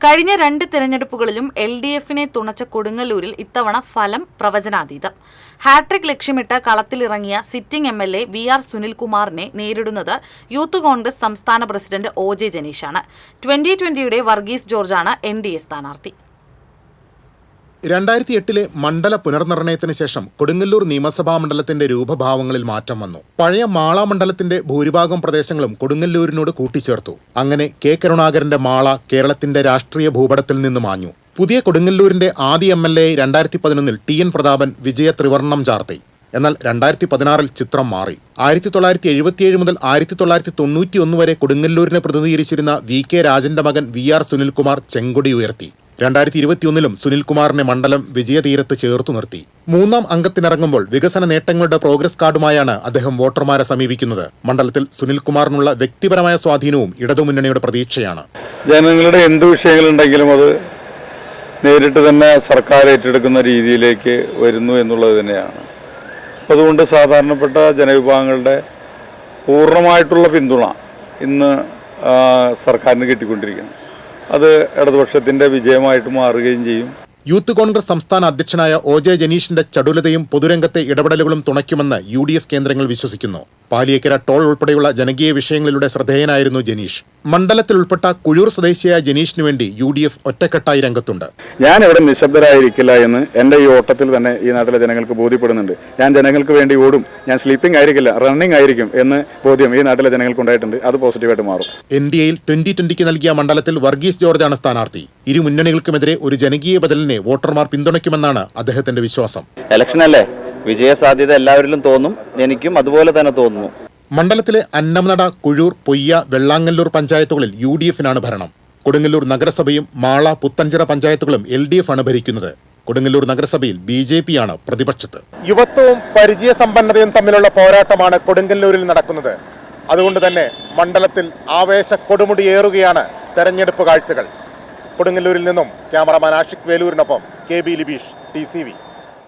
കഴിഞ്ഞ 2 തിരഞ്ഞെടുപ്പുകളിലും LDFനെ തുണച്ച കൊടുങ്ങല്ലൂരിൽ ഇത്തവണ ഫലം പ്രവചനാതീതം. ഹാട്രിക് ലക്ഷ്യമിട്ട് കളത്തിലിറങ്ങിയ സിറ്റിംഗ് MLA VR സുനിൽകുമാറിനെ നേരിടുന്നത് യൂത്ത് കോൺഗ്രസ് സംസ്ഥാന പ്രസിഡന്റ് OJ ജനീഷാണ്. 2020യുടെ വർഗീസ് ജോർജാണ് NDA സ്ഥാനാർത്ഥി. 2008 മണ്ഡല പുനർനിർണയത്തിന് ശേഷം കൊടുങ്ങല്ലൂർ നിയമസഭാ മണ്ഡലത്തിന്റെ രൂപഭാവങ്ങളിൽ മാറ്റം വന്നു. പഴയ മാള മണ്ഡലത്തിന്റെ ഭൂരിഭാഗം പ്രദേശങ്ങളും കൊടുങ്ങല്ലൂരിനോട് കൂട്ടിച്ചേർത്തു. അങ്ങനെ K കരുണാകരന്റെ മാള കേരളത്തിന്റെ രാഷ്ട്രീയ ഭൂപടത്തിൽ നിന്ന് മാഞ്ഞു. പുതിയ കൊടുങ്ങല്ലൂരിന്റെ ആദ്യ MLA 2011 TN പ്രതാപൻ വിജയ ത്രിവർണം ചാർത്തി. എന്നാൽ 2016 ചിത്രം മാറി. 1977 മുതൽ 1991 വരെ കൊടുങ്ങല്ലൂരിനെ പ്രതിനിധീകരിച്ചിരുന്ന VK രാജന്റെ മകൻ VR സുനിൽകുമാർ ചെങ്കൊടി ഉയർത്തി. 2021 സുനിൽകുമാറിനെ മണ്ഡലം വിജയതീരത്ത് ചേർത്തു നിർത്തി. 3ാം അംഗത്തിനിറങ്ങുമ്പോൾ വികസന നേട്ടങ്ങളുടെ പ്രോഗ്രസ് കാർഡുമായാണ് അദ്ദേഹം വോട്ടർമാരെ സമീപിക്കുന്നത്. മണ്ഡലത്തിൽ സുനിൽകുമാറിനുള്ള വ്യക്തിപരമായ സ്വാധീനവും ഇടതുമുന്നണിയുടെ പ്രതീക്ഷയാണ്. ജനങ്ങളുടെ എന്ത് വിഷയങ്ങളുണ്ടെങ്കിലും അത് നേരിട്ട് തന്നെ സർക്കാർ ഏറ്റെടുക്കുന്ന രീതിയിലേക്ക് വരുന്നു എന്നുള്ളത് തന്നെയാണ്. അതുകൊണ്ട് സാധാരണപ്പെട്ട ജനവിഭാഗങ്ങളുടെ പൂർണ്ണമായിട്ടുള്ള പിന്തുണ ഇന്ന് സർക്കാരിന് കിട്ടിക്കൊണ്ടിരിക്കുന്നു. അത് ഇടതുപക്ഷത്തിന്റെ വിജയമായിട്ട് മാറുകയും ചെയ്യും. യൂത്ത് കോൺഗ്രസ് സംസ്ഥാന അധ്യക്ഷനായ OJ ജനീഷിന്റെ ചടുലതയും പൊതുരംഗത്തെ ഇടപെടലുകളും തുണയ്ക്കുമെന്ന് UDF കേന്ദ്രങ്ങൾ വിശ്വസിക്കുന്നു. പാലിയേക്കര ടോൾ ഉൾപ്പെടെയുള്ള ജനകീയ വിഷയങ്ങളിലൂടെ ശ്രദ്ധേയനായിരുന്നു ജനീഷ്. മണ്ഡലത്തിൽ ഉൾപ്പെട്ട കുഴൂർ സ്വദേശിയായ ജനീഷിനു വേണ്ടി UDF ഒറ്റക്കെട്ടായി രംഗത്തുണ്ട്. ഞാൻ ഇവിടെ നിശബ്ദരായിരിക്കില്ല എന്ന് എൻ്റെ ഈ ഓട്ടത്തിൽ തന്നെ ഈ നാട്ടിലെ ജനങ്ങൾക്ക് ബോധ്യപ്പെടുന്നുണ്ട്. ഞാൻ ജനങ്ങൾക്ക് വേണ്ടി ഓടും, ഞാൻ സ്ലീപ്പിംഗ് ആയിരിക്കില്ല, റണ്ണിംഗ് ആയിരിക്കും എന്ന് ബോധ്യം ഈ നാട്ടിലെ ജനങ്ങൾക്ക് ഉണ്ടായിട്ടുണ്ട്. അത് പോസിറ്റീവായിട്ട് മാറും. NDAയിൽ 2020 നൽകിയ മണ്ഡലത്തിൽ വർഗീസ് ജോർജാണ് സ്ഥാനാർത്ഥി. ഇരു മുന്നണികൾക്കുമെതിരെ ഒരു ജനകീയ ബദലിനെ വോട്ടർമാർ പിന്തുണയ്ക്കുമെന്നാണ് അദ്ദേഹത്തിന്റെ വിശ്വാസം. ഇലക്ഷൻ അല്ലേ, വിജയ സാധ്യത എല്ലാവരിലും തോന്നും, എനിക്കും അതുപോലെ തന്നെ തോന്നുന്നു. മണ്ഡലത്തിലെ അന്നംനട, കുഴൂർ, പൊയ്യ, വെള്ളാങ്ങല്ലൂർ പഞ്ചായത്തുകളിൽ UDFനാണ് ഭരണം. കൊടുങ്ങല്ലൂർ നഗരസഭയും മാള, പുത്തഞ്ചിറ പഞ്ചായത്തുകളും LDF ആണ് ഭരിക്കുന്നത്. കൊടുങ്ങല്ലൂർ നഗരസഭയിൽ BJP-യാണ് പ്രതിപക്ഷത്ത്. യുവത്വവും പരിചയസമ്പന്നതയും തമ്മിലുള്ള പോരാട്ടമാണ് കൊടുങ്ങല്ലൂരിൽ നടക്കുന്നത്. അതുകൊണ്ട് തന്നെ മണ്ഡലത്തിൽ ആവേശ കൊടുമുടിയേറുകയാണ് തെരഞ്ഞെടുപ്പ് കാഴ്ചകൾ. കൊടുങ്ങല്ലൂരിൽ നിന്നും ക്യാമറമാൻ ആഷിഖ് വേലൂരിനൊപ്പം KB ലിബീഷ്, TCV.